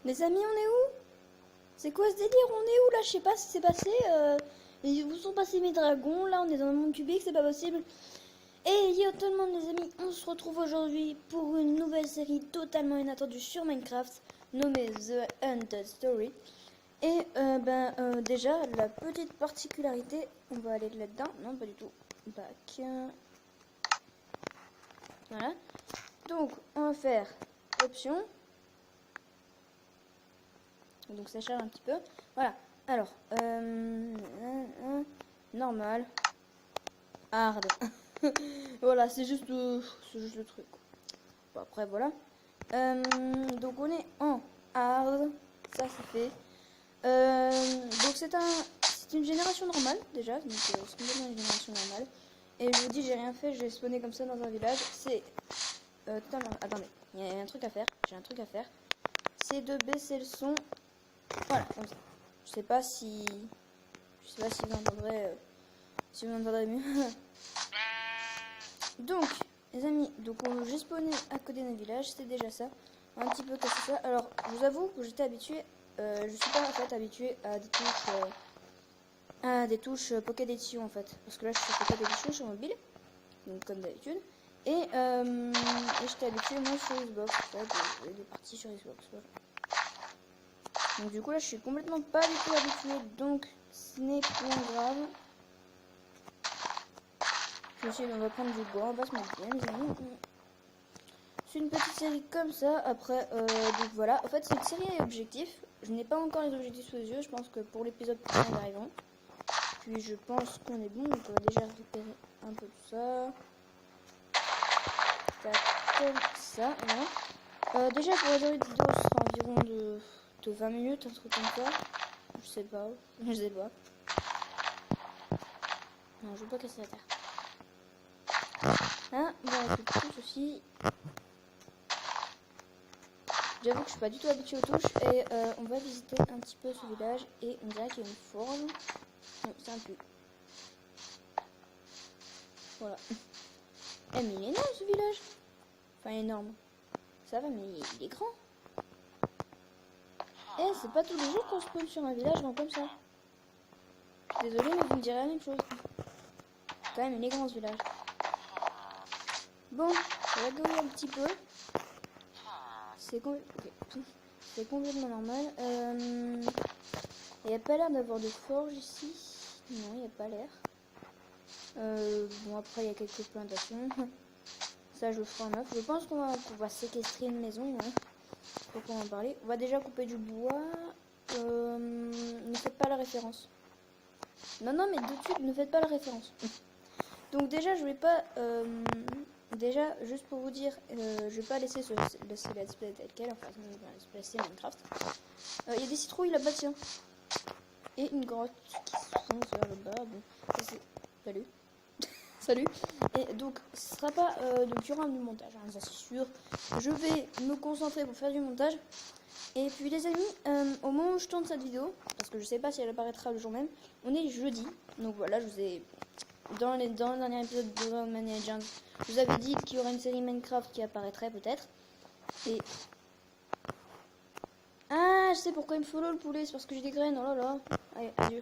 Les amis, on est où? C'est quoi ce délire? On est où là? Je sais pas ce qui s'est passé. Où sont passés mes dragons? Là, on est dans un monde cubique, c'est pas possible. Et yo tout le monde les amis, on se retrouve aujourd'hui pour une nouvelle série totalement inattendue sur Minecraft, nommée The Untold Story. Et déjà, la petite particularité, on va aller là-dedans, non pas du tout, back. Voilà. Donc, on va faire option. Donc ça charge un petit peu. Voilà. Alors, normal, hard. Voilà, c'est juste le truc. Bon, après, voilà. Donc on est en hard. Ça, c'est fait. Donc c'est une génération normale, déjà. Donc c'est complètement une génération normale. Et je vous dis, j'ai rien fait. J'ai spawné comme ça dans un village. C'est totalement... Attendez, il y a un truc à faire. J'ai un truc à faire. C'est de baisser le son. Voilà, comme ça. Je sais pas si vous entendrez, mieux. Donc, les amis, j'ai spawné à côté d'un village, c'était déjà ça. Un petit peu cassé ça. Alors, je vous avoue que j'étais habitué, je suis pas en fait habitué à des touches Pocket Edition en fait. Parce que là, je suis sur Pocket Edition sur mobile, donc comme d'habitude. Et j'étais habitué moi sur Xbox, en fait, des parties sur Xbox. Voilà. Donc du coup là je suis complètement pas du tout habitué, donc ce n'est point grave. On va prendre du bois, on va se mettre bien les amis. C'est une petite série comme ça, après donc voilà, en fait c'est une série à objectifs. Je n'ai pas encore les objectifs sous les yeux, je pense que pour l'épisode prochain nous arrivons. Puis je pense qu'on est bon, donc on va déjà récupérer un peu tout ça. Comme ça, voilà. Déjà pour la durée de vidéo ce sera environ de 20 minutes, un truc comme ça. Je sais pas. Non, je veux pas casser la terre. Hein, bon, tout ceci. J'avoue que je suis pas du tout habituée aux touches. Et on va visiter un petit peu ce village. Et on dirait qu'il y a une forge. Non, c'est un puits. Voilà. Eh, mais il est énorme ce village. Enfin, énorme. Ça va, mais il est grand. Eh, c'est pas tous les jours qu'on spawn sur un village comme ça. Désolé, mais vous me direz la même chose. Quand même, il est grand ce village. Bon, on va gagner un petit peu. C'est complètement normal. Il n'y a pas l'air d'avoir de forge ici. Non, il n'y a pas l'air. Bon, après, il y a quelques plantations. Ça, je le ferai en off. Je pense qu'on va séquestrer une maison. Hein. Faut qu'on en parle. On va déjà couper du bois. Ne faites pas la référence. Non, mais de suite, ne faites pas la référence. Donc déjà, je vais pas... déjà, juste pour vous dire, je vais pas laisser ce let's play tel quel. Enfin, je vais let's placer Minecraft. Il y a des citrouilles là-bas, tiens. Et une grotte qui sont vers le bas. Bon, c'est... Salut. Salut. Et donc, ce sera pas donc il y aura du montage, hein, ça c'est sûr. Je vais me concentrer pour faire du montage. Et puis les amis, au moment où je tourne cette vidéo, parce que je sais pas si elle apparaîtra le jour même, on est jeudi. Donc voilà, je vous ai dans le dernier épisode de Roman Legends, je vous avais dit qu'il y aurait une série Minecraft qui apparaîtrait peut-être. Et ah, je sais pourquoi il me follow le poulet, c'est parce que j'ai des graines. Oh là là. Allez, adieu.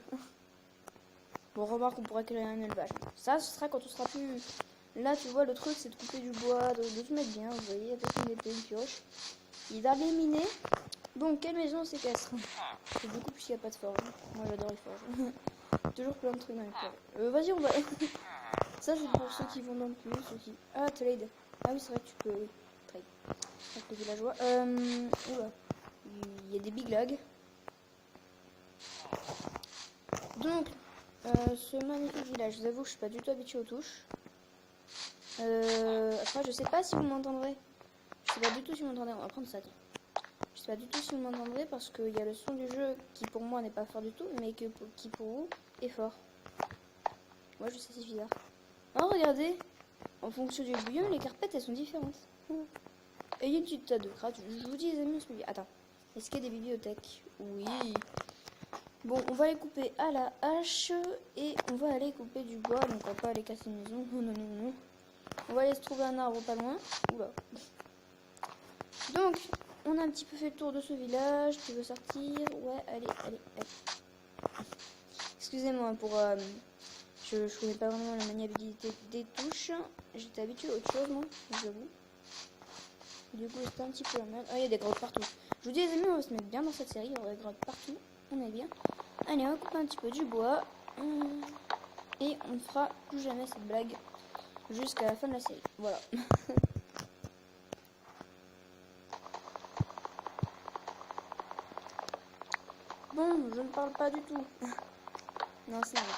Bon, remarque, on pourrait créer un élevage. Ça, ce sera quand on sera plus... Là, tu vois, le truc, c'est de couper du bois, de se mettre bien, vous voyez, avec une épée, une pioche. Il va miner. Donc, quelle maison c'est casse? C'est beaucoup plus qu'il n'y a pas de forge. Moi, j'adore les forges. Toujours plein de trucs dans les forges. Vas-y, on va... Ça, c'est pour ceux qui vont dans le puits, ceux qui... Ah, trade. Ah oui, c'est vrai que tu peux... Oui, trade. Avec les villageois. Oula. Il y a des big lags. Donc... ce magnifique village, je vous avoue que je suis pas du tout habituée aux touches. Après, je sais pas si vous m'entendrez. Je sais pas du tout si vous m'entendrez. On va prendre ça. Je sais pas du tout si vous m'entendrez parce qu'il y a le son du jeu qui pour moi n'est pas fort du tout, mais qui pour vous est fort. Moi, je sais, c'est bizarre. Oh, regardez, en fonction du biome, les carpettes elles sont différentes. Et il y a une petite tas de crânes. Je vous dis, les amis, on se met... Attends, est-ce qu'il y a des bibliothèques? Oui. Bon, on va les couper à la hache et on va aller couper du bois. Donc on va pas aller casser une maison. Non. On va aller se trouver un arbre pas loin. Oula. Donc, on a un petit peu fait le tour de ce village. Tu veux sortir? Ouais, allez. Excusez-moi pour... je connais pas vraiment la maniabilité des touches. J'étais habituée à autre chose, moi, j'avoue. Du coup, c'était un petit peu la merde. Ah, il y a des grottes partout. Je vous dis, les amis, on va se mettre bien dans cette série. Il y aura des grottes partout. On est bien. Allez, on coupe un petit peu du bois. Et on ne fera plus jamais cette blague jusqu'à la fin de la série. Voilà. Bon, je ne parle pas du tout. Non, c'est vrai.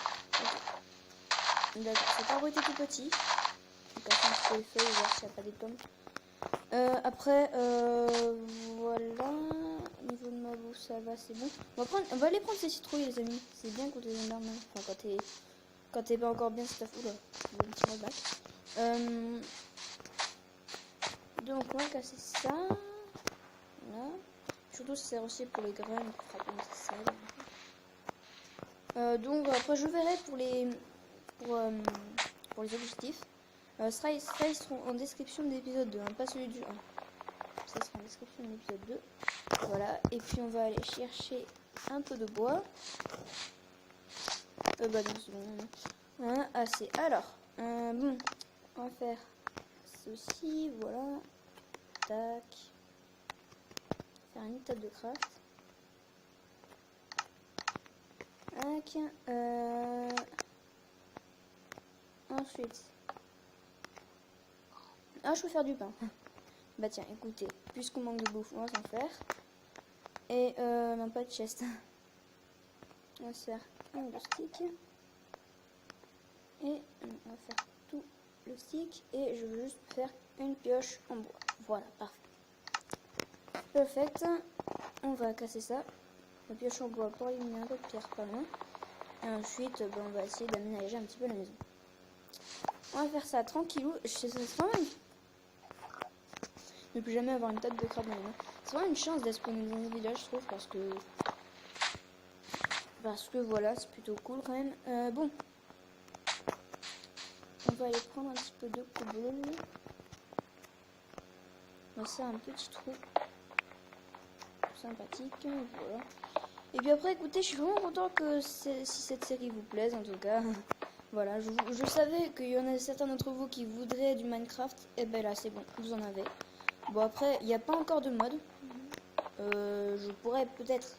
Okay. D'accord, cet arbre était tout petit. Je vais passer un petit peu les feuilles, voir s'il n'y a pas des pommes. Après, voilà. Au niveau de ma bouffe, ça va, c'est bon. On va aller prendre ces citrouilles, les amis. C'est bien quand t'es énorme. Enfin, quand t'es pas encore bien, c'est ta fou là. Un petit rollback. Donc, on va casser ça. Voilà. Surtout, ça sert aussi pour les graines, pour frapper nécessaire. Donc, après, je verrai pour les objectifs. Ils seront en description de l'épisode 2, hein, pas celui du 1. Ça sera en description de l'épisode 2. Voilà, et puis on va aller chercher un peu de bois. Bah non, c'est bon. On a assez. Alors, bon, on va faire ceci, voilà. Tac. Faire une table de craft. Tac. Ensuite. Ah, je peux faire du pain. Bah tiens, écoutez, puisqu'on manque de bouffe, on va s'en faire. Et non, pas de chest. On va se faire un de stick. Et on va faire tout le stick. Et je veux juste faire une pioche en bois. Voilà, parfait. Perfect. On va casser ça. La pioche en bois pour éliminer un peu de pierre pas loin. Et ensuite, ben, on va essayer d'aménager un petit peu la maison. On va faire ça tranquillou. C'est vraiment ne plus jamais avoir une tête de crabe dans les mains. C'est vraiment une chance d'être spawné dans un village, je trouve, parce que voilà, c'est plutôt cool quand même. Bon, on va aller prendre un petit peu de cobble. On va faire un petit trou sympathique, voilà. Et puis après, écoutez, je suis vraiment content que si cette série vous plaise, en tout cas. Voilà, je savais qu'il y en a certains d'entre vous qui voudraient du Minecraft. Et ben là, c'est bon, vous en avez. Bon, après, il n'y a pas encore de mode. Je pourrais peut-être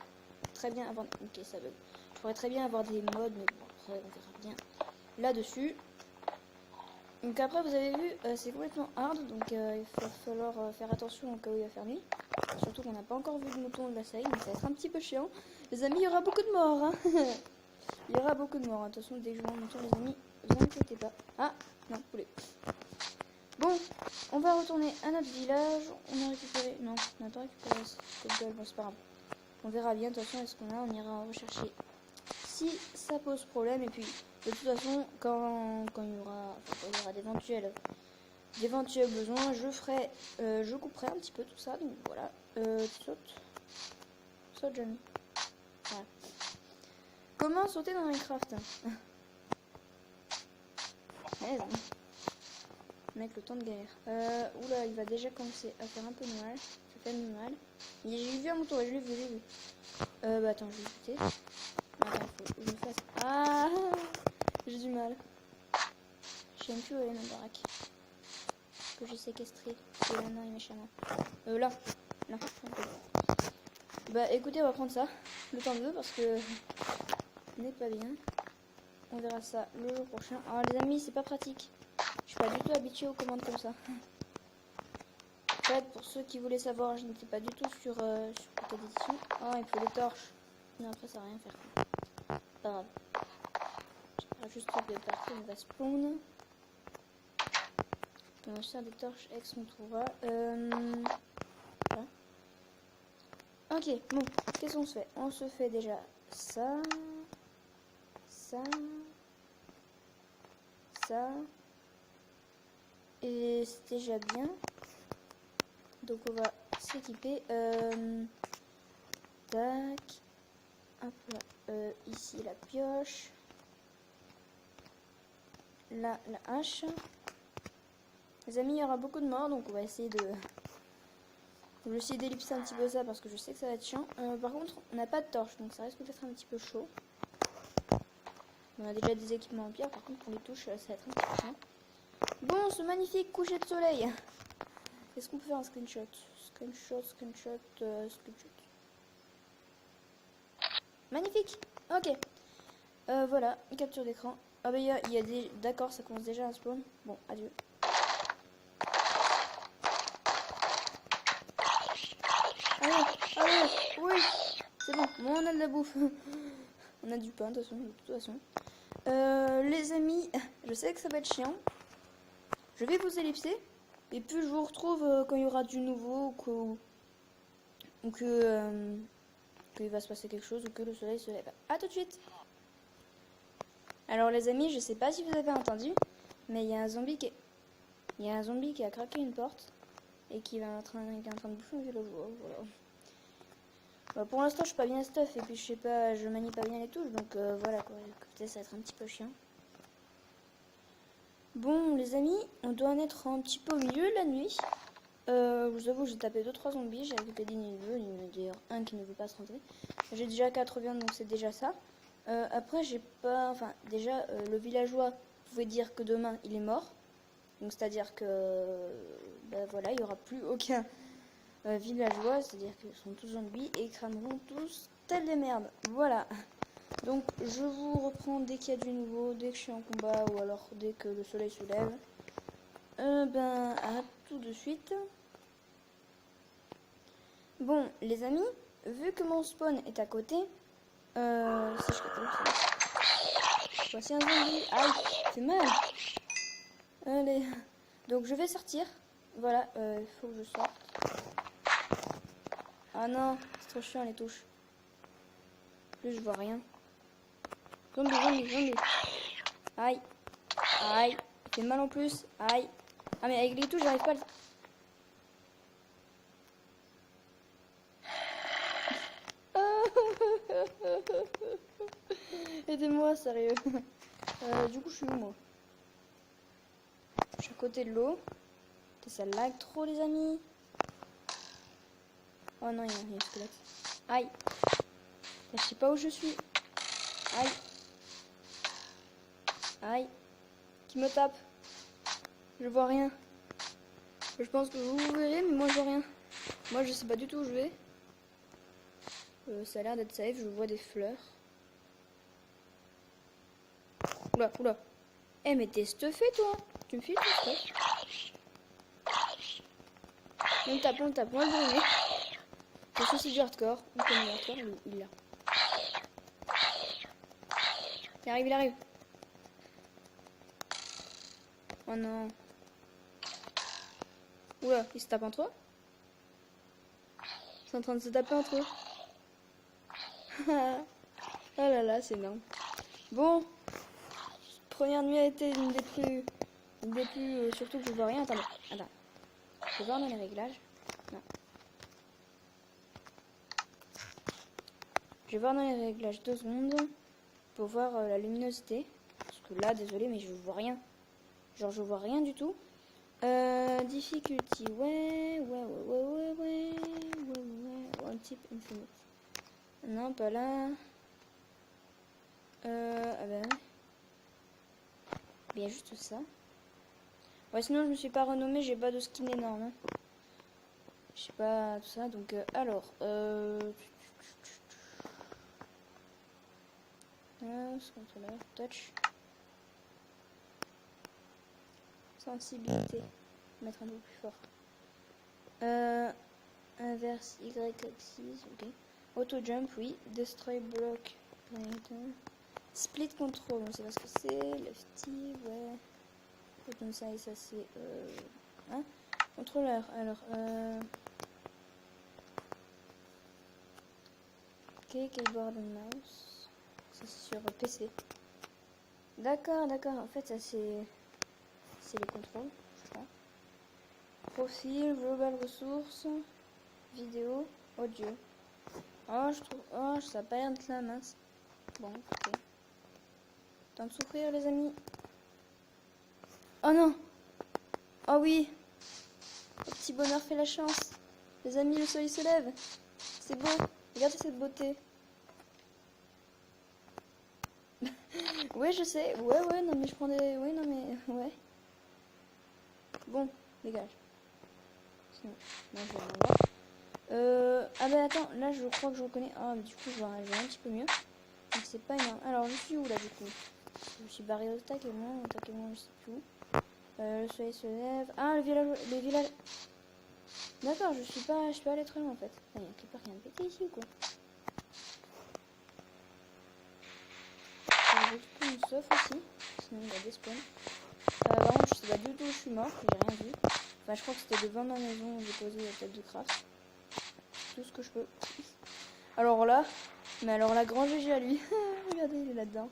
très bien avoir... Ok, ça veut. Je pourrais très bien avoir des modes, mais bon, après, on verra bien là-dessus. Donc après, vous avez vu, c'est complètement hard, donc il va falloir faire attention au cas où il va faire nuit. Surtout qu'on n'a pas encore vu de mouton de la série, donc ça va être un petit peu chiant. Les amis, il y aura beaucoup de morts. Hein. Il y aura beaucoup de morts. Attention, dès que je vois un mouton, les amis, vous inquiétez pas. Ah, non, poulet. Bon, on va retourner à notre village. On a récupéré... Non, on n'a pas récupéré ce cobble. Bon, c'est pas grave. On verra bien. De toute façon, est-ce qu'on a? On ira rechercher si ça pose problème. Et puis, de toute façon, quand il y aura d'éventuels besoins, je couperai un petit peu tout ça. Donc voilà. Saute, Johnny. Voilà. Comment sauter dans Minecraft? Mec, le temps de galère. Oula, il va déjà commencer à faire un peu mal. Ça fait mal. J'ai vu un mouton, je l'ai vu. Bah attends, je vais buter. Attends, faut que je me fasse. Ah, j'ai du mal. Je sais même plus où est ma baraque. Que j'ai séquestré. Et maintenant, il est méchamment. Là. Bah écoutez, on va prendre ça. Le temps de deux parce que ce n'est pas bien. On verra ça le jour prochain. Alors les amis, c'est pas pratique. Je suis pas du tout habituée aux commandes comme ça. En fait, pour ceux qui voulaient savoir, je n'étais pas du tout sur Pocket Edition. Oh, il faut des torches. Non, après, ça va rien faire. Pas grave. J'ai juste de partir, on va spawn. On va faire des torches ex, on trouvera. Voilà. Ok, bon, qu'est-ce qu'on se fait? On se fait déjà ça. Et c'est déjà bien. Donc on va s'équiper. Tac. Hop là. Ici la pioche. Là la hache. Les amis, il y aura beaucoup de morts, donc on va essayer Je vais essayer d'ellipser un petit peu ça parce que je sais que ça va être chiant. Par contre, on n'a pas de torche, donc ça risque d'être un petit peu chaud. On a déjà des équipements en pierre, par contre pour les touches, ça va être un petit peu chiant. Bon, ce magnifique coucher de soleil. Est-ce qu'on peut faire un screenshot? Screenshot. Magnifique. Ok. Voilà, capture d'écran. Ah bah il y a des... D'accord, ça commence déjà à spawn. Bon, adieu. Allez, oui. C'est bon, on a de la bouffe. On a du pain de toute façon. Les amis, je sais que ça va être chiant. Je vais vous ellipser. Et puis je vous retrouve quand il y aura du nouveau ou que qu'il va se passer quelque chose ou que le soleil se lève. A tout de suite. Alors les amis, je sais pas si vous avez entendu, mais il y a un zombie qui a craqué une porte et qui est en train de bouffer un villageois. Voilà. Bah, pour l'instant, je suis pas bien stuff et puis je sais pas, je manie pas bien les touches, donc voilà quoi. Écoutez, ça va être un petit peu chiant. Bon les amis, on doit en être un petit peu au milieu de la nuit. Je vous avoue, j'ai tapé 2-3 zombies, j'ai récupéré des niveaux, il y en a d'ailleurs un qui ne veut pas se rentrer. J'ai déjà 4 viandes, donc c'est déjà ça. Après, j'ai pas... Enfin, déjà, le villageois, vous pouvez dire que demain, il est mort. Donc, c'est-à-dire que... Ben voilà, il n'y aura plus aucun villageois. C'est-à-dire qu'ils sont tous zombies et ils crameront tous tels des merdes. Voilà. Donc, je vous reprends dès qu'il y a du nouveau, dès que je suis en combat ou alors dès que le soleil se lève. Ben, à tout de suite. Bon, les amis, vu que mon spawn est à côté... si je capte, voici un zombie. Aïe, c'est mal. Allez. Donc je vais sortir. Voilà, il faut que je sorte. Ah non, c'est trop chiant les touches. Plus je vois rien. Zombie. Aïe. Aïe. Il fait mal en plus. Aïe. Ah mais avec les touches, j'arrive pas à le... Aidez-moi, sérieux. Du coup, je suis où, moi? Je suis à côté de l'eau. Ça lag trop, les amis. Oh non, il y a un squelette. Aïe. Là, je sais pas où je suis. Aïe. Aïe. Qui me tape? Je vois rien. Je pense que vous verrez, mais moi, je vois rien. Moi, je sais pas du tout où je vais. Ça a l'air d'être safe. Je vois des fleurs. Oula. Eh, mais t'es stuffé, toi. Tu me files ton stuff. On tape, moi le donner. Je suis aussi du hardcore. On connaît le hardcore, il est là. Il arrive. Oh non. Oula, ils se tapent entre eux. Ils sont en train de se taper entre eux. Oh là là, c'est énorme. Bon. Première nuit a été une des plus... surtout que je vois rien. Attends. Je vais voir dans les réglages. Non. Je vais voir dans les réglages 2 secondes pour voir la luminosité. Parce que là, désolé, mais je vois rien. Genre, je vois rien du tout. Difficulty, ouais. One tip infinite. Non, pas là. Ah ben. Bien juste ça. Ouais, sinon je me suis pas renommé, j'ai pas de skin énorme. Hein. Je sais pas tout ça, donc alors. Ce contrôleur, touch. Sensibilité. Mettre un peu plus fort. Inverse Y axis, ok. Auto jump, oui. Destroy block. Split control, on sait pas ce que c'est. Lefty, ouais. Comme ça et ça c'est hein? Contrôleur. Alors ok, keyboard and mouse. Ça c'est sur PC. D'accord. En fait ça c'est les contrôles, je crois. Profil, global ressources, vidéo, audio. Oh je trouve. Oh ça a pas l'air d'être la mince. Bon, ok. Temps de souffrir les amis. Oh non. Oh oui. Le petit bonheur fait la chance. Les amis, le soleil se lève. C'est beau. Regardez cette beauté. Ouais, je sais. Ouais, non, mais je prends des... Ouais, non, mais... Ouais. Bon, dégage. Sinon, non, je vais rien voir. Ah bah attends, là, je crois que je reconnais... Ah, mais du coup, je vois un petit peu mieux. Donc, c'est pas énorme. Alors, je suis où, là, du coup? Je me suis barré au tac et moi, je sais plus où. Le soleil se lève. Ah, le village... D'accord, je suis pas allée très loin, en fait. Il y a quelque part qui a pété ici, ou quoi? J'ai une sauf aussi, sinon il y a des spawns. Par contre, je sais pas du tout où je suis mort, j'ai rien vu. Enfin, je crois que c'était devant ma maison où j'ai posé la table de craft. Tout ce que je peux. Alors là, grand GG à lui. Regardez, il est là-dedans.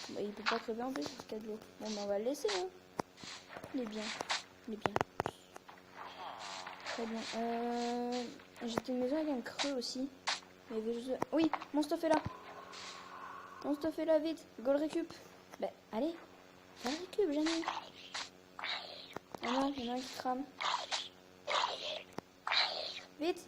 Bah, il peut pas crever en plus parce qu'il y a de l'eau. Bon, bah, on va le laisser, hein. Il est bien. Très bien. J'étais une maison avec un creux aussi. Il y avait juste... Oui, mon stuff est là. Mon stuff est là, vite. Go le récup. Bah, allez. Va le récup, Jenny. Ah non, il y en a un qui crame. Vite.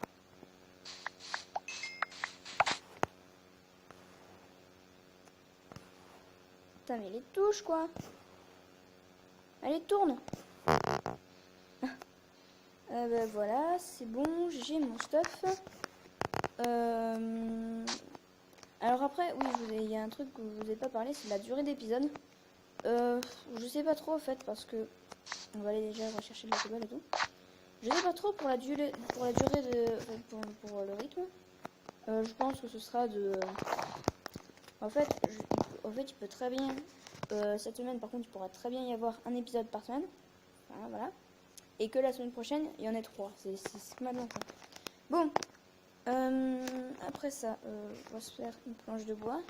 Putain, mais les touches, quoi. Allez, tourne. Bah, voilà, c'est bon, j'ai mon stuff. Alors après, oui, il y a un truc que je vous ai pas parlé, c'est la durée d'épisode. Je sais pas trop, en fait, parce que... On va aller déjà rechercher de la cobble et tout. Je sais pas trop pour la durée de... Pour le rythme. Je pense que ce sera de... En fait, il peut très bien... cette semaine, par contre, il pourra très bien y avoir un épisode par semaine. Voilà. Et que la semaine prochaine, il y en ait 3. C'est maintenant, quoi. Bon. Après ça, on va se faire une planche de bois.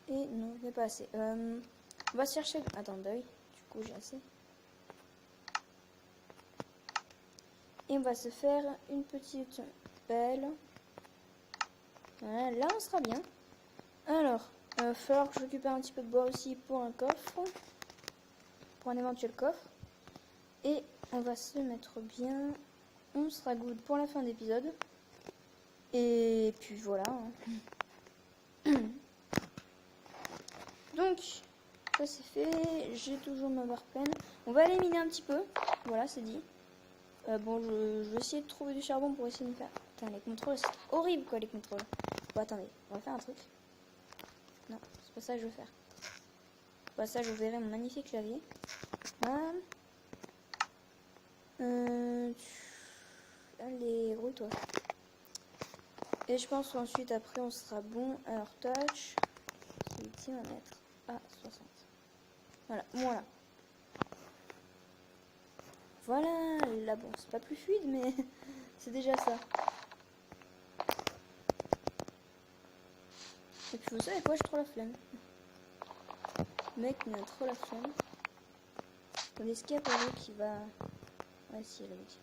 Et non, il n'est pas assez. On va chercher... Attends, deuil. Du coup, j'ai assez. Et on va se faire une petite pelle. Voilà, là, on sera bien. Alors, il va falloir que je récupère un petit peu de bois aussi pour un coffre. Pour un éventuel coffre. Et on va se mettre bien. On sera good pour la fin d'épisode. Et puis voilà. Donc, ça c'est fait. J'ai toujours ma barre pleine. On va aller miner un petit peu. Voilà, c'est dit. Bon, je vais essayer de trouver du charbon pour essayer de me faire... Putain, les contrôles, c'est horrible quoi, les contrôles. Bon, attendez, on va faire un truc. Non, c'est pas ça que je veux faire. Au passage, vous verrez mon magnifique clavier. Voilà. Allez, roule-toi. Et je pense qu'ensuite, après, on sera bon. Alors, touch. Celui-ci, on va mettre à 60. Voilà. Voilà, là, bon, c'est pas plus fluide, mais c'est déjà ça. Et puis, vous savez quoi, j'ai trop la flemme. Mec, il a trop la flemme. Attendez, est-ce qu'il y a pas l'eau qui va... Ouais, si, il y a l'eau qui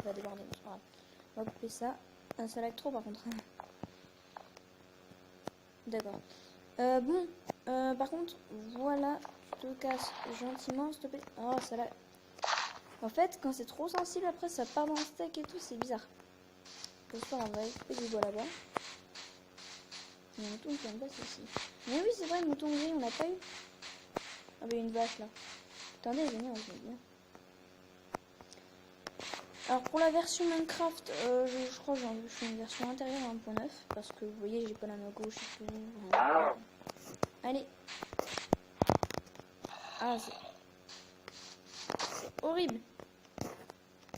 va déborder. Voilà. On va couper ça. Ah, ça lag trop, par contre. D'accord. Par contre, voilà, tu te casses gentiment, s'il te plaît. Oh, ça lag. En fait, quand c'est trop sensible, après, ça part dans le steak et tout, c'est bizarre. J'espère, on va couper du bois là-bas. Il y a un mouton qui aime pas ceci. Mais oui, c'est vrai, le mouton gris, on l'a pas eu. Ah, bah, il y a une vache, là. Attendez, venez, on se met bien. Alors pour la version Minecraft, je crois que je fais une version intérieure 1.9 parce que vous voyez j'ai pas la main gauche et tout. Allez. Ah c'est horrible.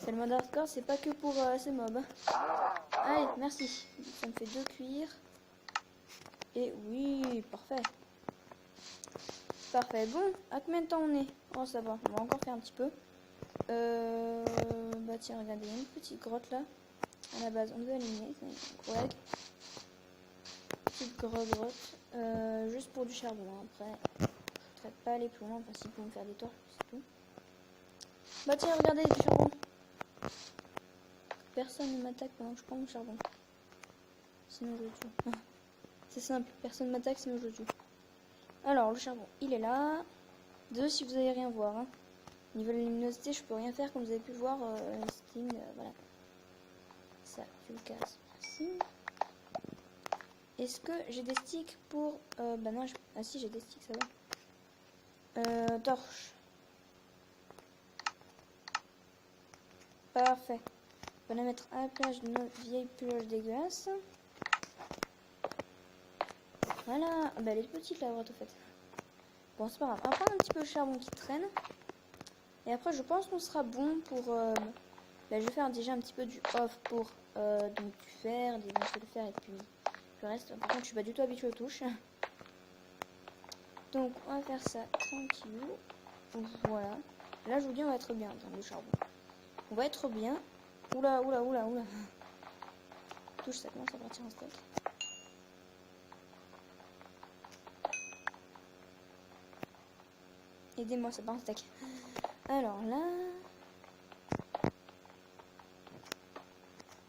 C'est le mode hardcore, c'est pas que pour ces mobs. Allez, merci. Ça me fait 2 cuirs. Et oui, parfait. Parfait. Bon, à combien de temps on est? Oh ça va, on va encore faire un petit peu. Bah tiens, regardez, il y a une petite grotte là. À la base, on veut éliminer, c'est un gros lag. Petite grotte. Juste pour du charbon. Hein. Après, je ne traite pas aller plus loin. Enfin, si pour me faire des torches, c'est tout. Bah tiens, regardez, du charbon. Personne ne m'attaque pendant que je prends mon charbon. Sinon, je le tue. C'est simple, personne ne m'attaque, sinon je le tue. Alors, le charbon, il est là. 2 si vous n'allez rien voir. Hein. Niveau de la luminosité, je peux rien faire comme vous avez pu voir. Steam, voilà. Ça, tu le casses. Merci. Est-ce que j'ai des sticks pour... bah non, ah si, j'ai des sticks, ça va. Torche. Parfait. On va la mettre à la plage de nos vieilles pioches dégueulasses. Voilà. Bah, elle est petite, la grotte, au fait. Bon, c'est pas grave. On va prendre un petit peu le charbon qui traîne. Et après, je pense qu'on sera bon pour... bah, je vais faire déjà un petit peu du off pour donc du fer, des morceaux de fer et puis le reste. Par contre, je suis pas du tout habituée aux touches. Donc, on va faire ça tranquillou. Voilà. Là, je vous dis, on va être bien en termes de charbon. On va être bien. Oula, oula, oula, oula. Touche, ça commence à partir en steak. Aidez-moi, ça part en steak. Alors là...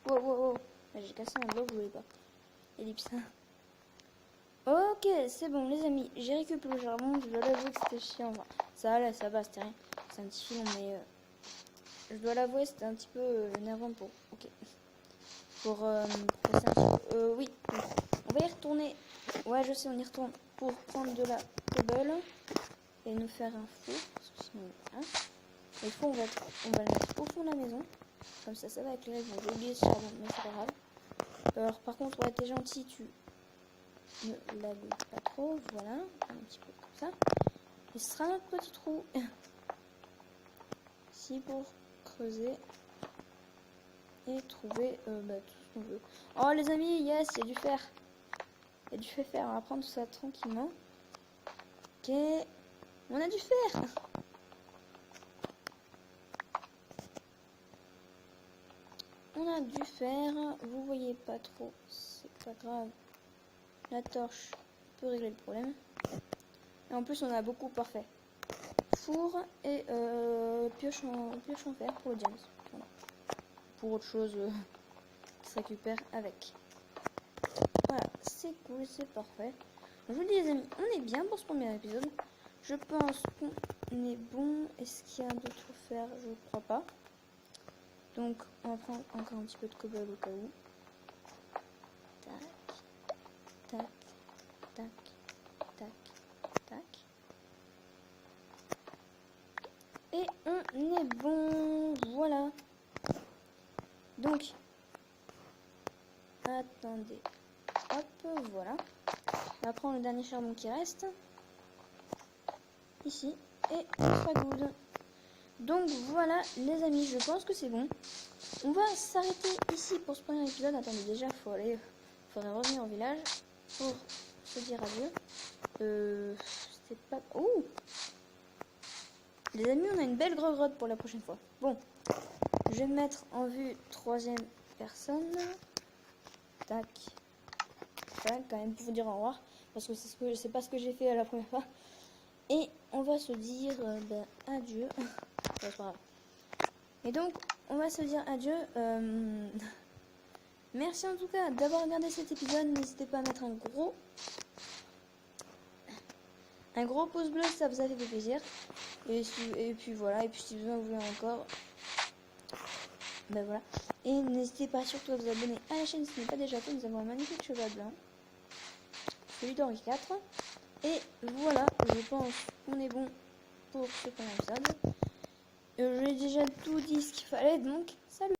Wow, wow, wow. J'ai cassé un bloc, vous voulez pas. Ellipse. Ok, c'est bon, les amis. J'ai récupéré le charbon. Je dois l'avouer que c'était chiant. Enfin, ça allait, ça va, c'était rien. C'est un petit filon, mais... je dois l'avouer, c'était un petit peu énervant pour... Ok. Pour passer un petit peu... oui. On va y retourner. Ouais, je sais, on y retourne pour prendre de la cobble. Et nous faire un four. Parce que sinon... Hein. Et le four, on va le mettre au fond de la maison. Comme ça, ça va éclairer. Bon, j'ai oublié ce charbon, mais c'est pas grave. Alors, par contre, ouais, t'es gentil, tu ne lagues pas trop. Voilà. Un petit peu comme ça. Et ce sera notre petit trou. Ici, pour creuser. Et trouver bah, tout ce qu'on veut. Oh, les amis, yes, il y a du fer. Il y a du fer. On va prendre tout ça tranquillement. Ok. On a du fer. On a du fer. Vous voyez pas trop. C'est pas grave. La torche peut régler le problème. Et en plus, on a beaucoup parfait. Four et pioche en fer pour le diamant. Voilà. Pour autre chose qui se récupère avec. Voilà, c'est cool, c'est parfait. Je vous dis les amis, on est bien pour ce premier épisode. Je pense qu'on est bon. Est-ce qu'il y a d'autres fer? Je ne crois pas. Donc on va prendre encore un petit peu de cobble au cas où. Tac, tac, tac, tac, tac. Et on est bon. Voilà. Donc, attendez. Hop, voilà. On va prendre le dernier charbon qui reste. Ici. Et on sera good. Donc voilà les amis, je pense que c'est bon. On va s'arrêter ici pour ce premier épisode. Attendez, déjà, faudrait revenir au village pour se dire adieu. C'est pas... Oh! Les amis, on a une belle grotte pour la prochaine fois. Bon, je vais me mettre en vue troisième personne. Tac. Tac, quand même pour vous dire au revoir. Parce que c'est pas ce que j'ai fait à la première fois. Et on va se dire adieu. C'est pas grave. Et donc, on va se dire adieu. Merci en tout cas d'avoir regardé cet épisode. N'hésitez pas à mettre un gros pouce bleu si ça vous a fait plaisir. Et puis voilà. Et puis si vous en voulez encore, ben voilà. Et n'hésitez pas surtout à vous abonner à la chaîne si ce n'est pas déjà fait. Nous avons un magnifique cheval blanc. Celui d'Henri IV. Et voilà, je pense qu'on est bon pour ce premier épisode. J'ai déjà tout dit ce qu'il fallait, donc